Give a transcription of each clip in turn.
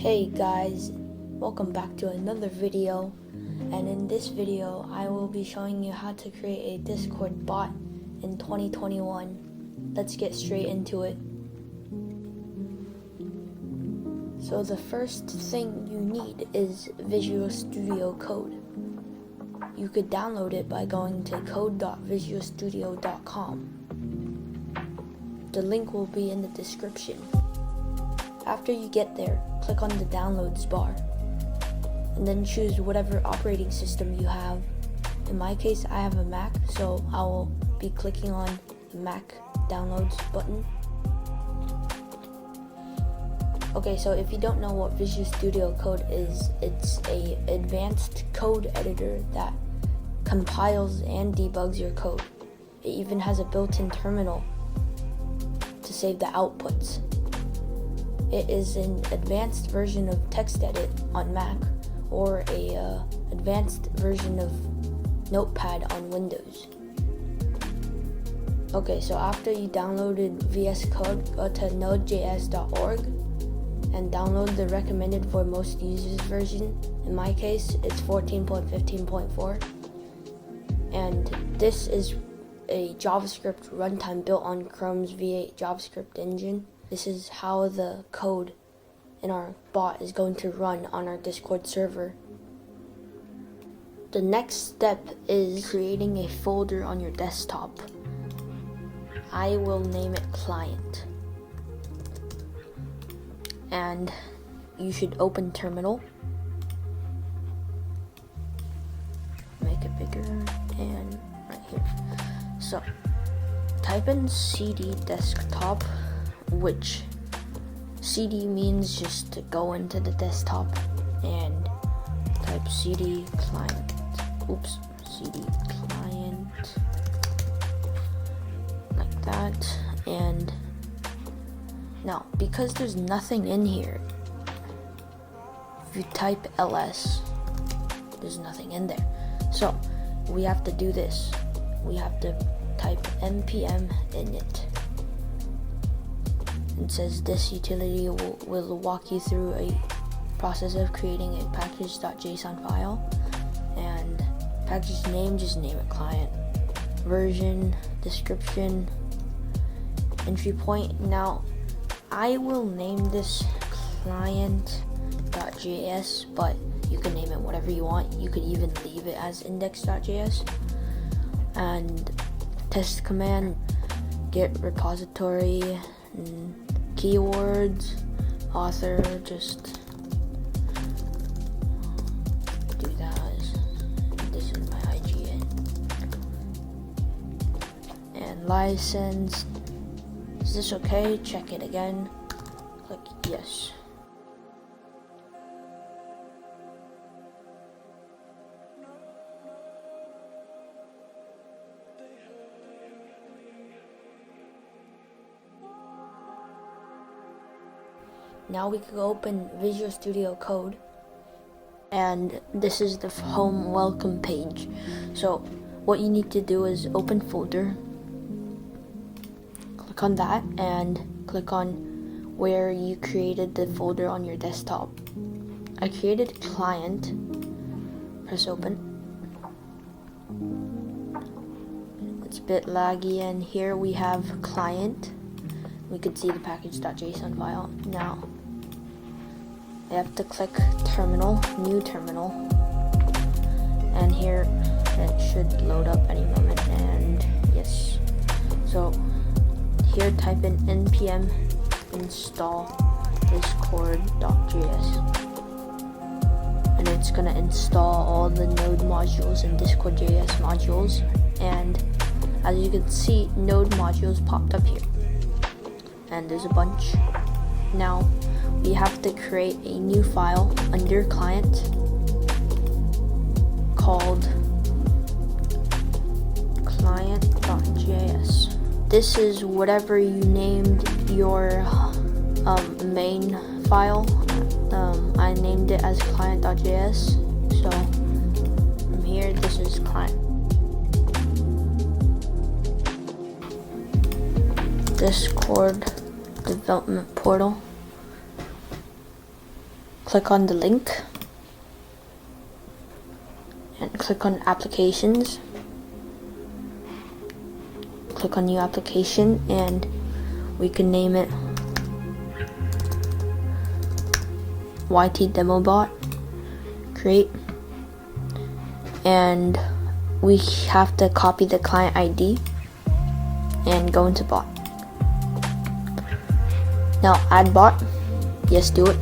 Hey guys, welcome back to another video, and in this video I will be showing you how to create a Discord bot in 2021. Let's get straight into it. So the first thing you need is Visual Studio Code. You could download it by going to code.visualstudio.com. The link will be in the description. After you get there, click on the downloads bar and then choose whatever operating system you have. In my case, I have a Mac, so I will be clicking on the Mac downloads button. Okay, so if you don't know what Visual Studio Code is, it's an advanced code editor that compiles and debugs your code. It even has a built-in terminal to save the outputs. It is an advanced version of TextEdit on Mac or a advanced version of Notepad on Windows. Okay, so after you downloaded VS Code, go to nodejs.org and download the recommended for most users version. In my case, it's 14.15.4. And this is a JavaScript runtime built on Chrome's V8 JavaScript engine. This is how the code in our bot is going to run on our Discord server. The next step is creating a folder on your desktop. I will name it client. And you should open terminal. Make it bigger and right here. So type in cd desktop, which CD means just to go into the desktop, and type cd client. CD client, like that. And now, because there's nothing in here, if you type ls, there's nothing in there. So we have to do this. We have to type npm init. It says this utility will walk you through a process of creating a package.json file, and package name, just name it client. Version, description, entry point. Now I will name this client.js, but you can name it whatever you want. You could even leave it as index.js. And test command, get repository, keywords, author, just do that. This is my IGN. And license, is this okay? Check it again. Click yes. Now we can open Visual Studio Code, and this is the home welcome page. So what you need to do is open folder, click on that, and click on where you created the folder on your desktop. I created client, press open. It's a bit laggy, and here we have client. We could see the package.json file. Now I have to click terminal, new terminal, and here it should load up any moment, and yes. So here type in npm install discord.js, and it's gonna install all the node modules and discord.js modules, and as you can see, node modules popped up here, and there's a bunch. Now we have to create a new file under client called client.js. This is whatever you named your main file. I named it as client.js, so from here this is client. Discord development portal. click on the link and click on applications. Click on new application and we can name it YT Demo Bot. Create, and we have to copy the client ID and go into bot. Now add bot, yes, do it.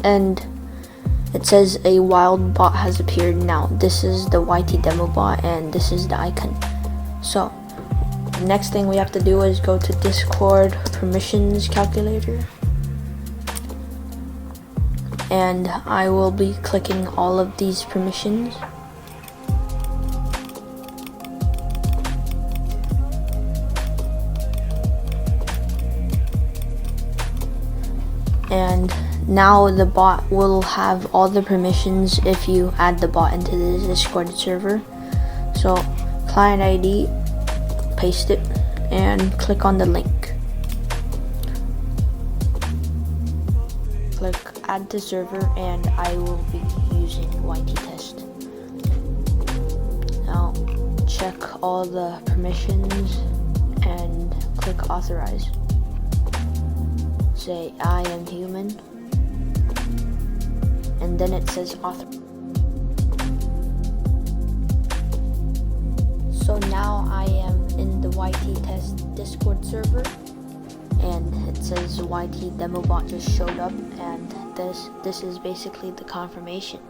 And it says a wild bot has appeared. Now this is the YT Demo Bot and this is the icon. So the next thing we have to do is go to Discord permissions calculator, and I will be clicking all of these permissions. And now the bot will have all the permissions if you add the bot into the Discord server. So client ID, paste it and click on the link. Click add to server and I will be using YT test. Now check all the permissions and click authorize. Say I am human and then it says author. So now I am in the YT test Discord server and it says YT Demo Bot just showed up, and this is basically the confirmation.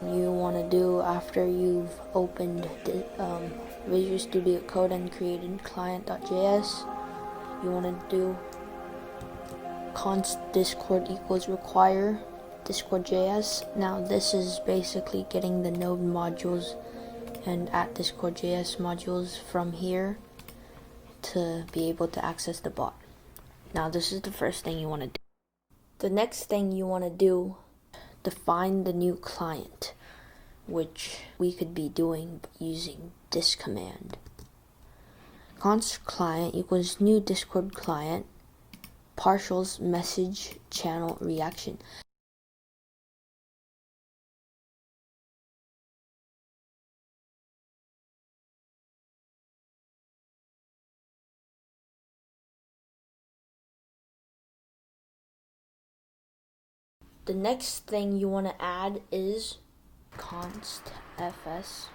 You want to do after you've opened the, Visual Studio Code and created client.js, you want to do const discord equals require discord.js. Now this is basically getting the node modules and at discord.js modules from here to be able to access the bot. Now this is the first thing you want to do. The next thing you want to do, define the new client, which we could be doing using this command. Const client equals new Discord client partials message channel reaction. The next thing you want to add is const fs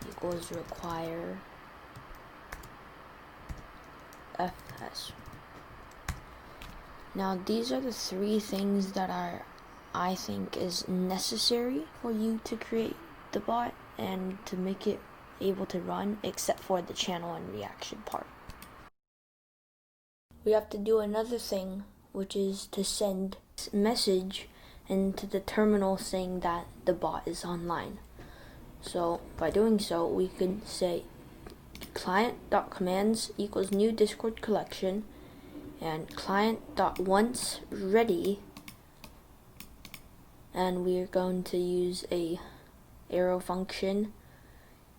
equals require fs. Now these are the three things that I think is necessary for you to create the bot and to make it able to run, except for the channel and reaction part. We have to do another thing, which is to send message into the terminal saying that the bot is online. So by doing so, we could say client.commands equals new Discord collection and client.once ready, and we're going to use a arrow function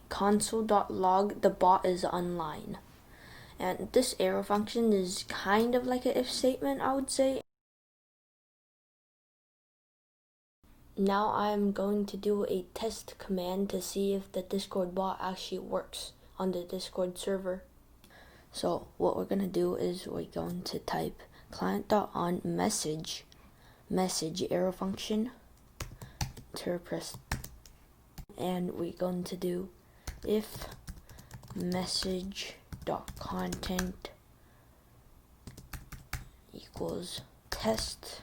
console.log the bot is online. And this arrow function is kind of like an if statement, I would say. Now I'm going to do a test command to see if the Discord bot actually works on the Discord server. So what we're going to do is we're going to type client.onMessage arrow function, press, and we're going to do if message.content equals test.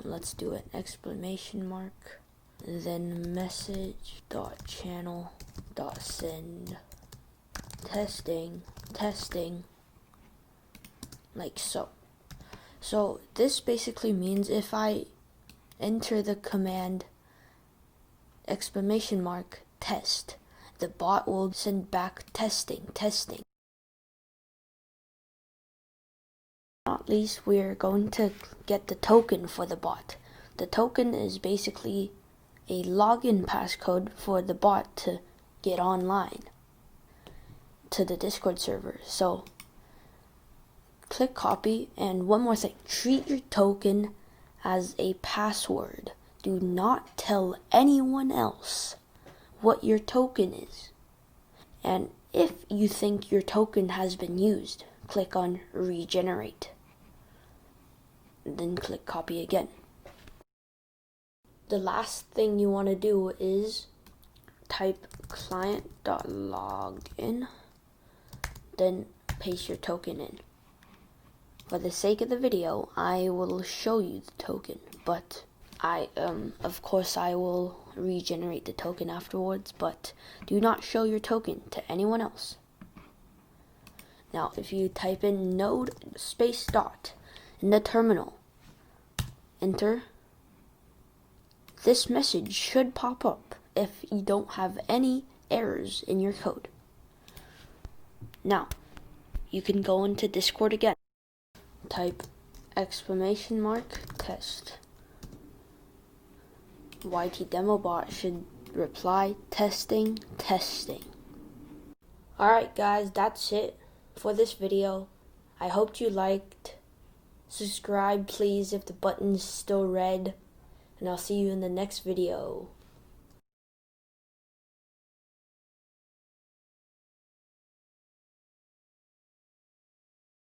Let's do an exclamation mark, then message.channel.send testing, like so. So this basically means if I enter the command exclamation mark test, the bot will send back testing. At least we're going to get the token for the bot. The token is basically a login passcode for the bot to get online to the Discord server. So click copy, and one more thing, treat your token as a password. Do not tell anyone else what your token is. And if you think your token has been used, click on regenerate. Then click copy again. The last thing you want to do is type client.login, then paste your token in. For the sake of the video, I will show you the token, but of course I will regenerate the token afterwards, but do not show your token to anyone else. Now, if you type in node space dot in the terminal, enter, this message should pop up if you don't have any errors in your code. Now, you can go into Discord again. Type !test. YT demo bot should reply testing. Alright guys, that's it for this video. I hope you liked. Subscribe please if the button's still red, and I'll see you in the next video.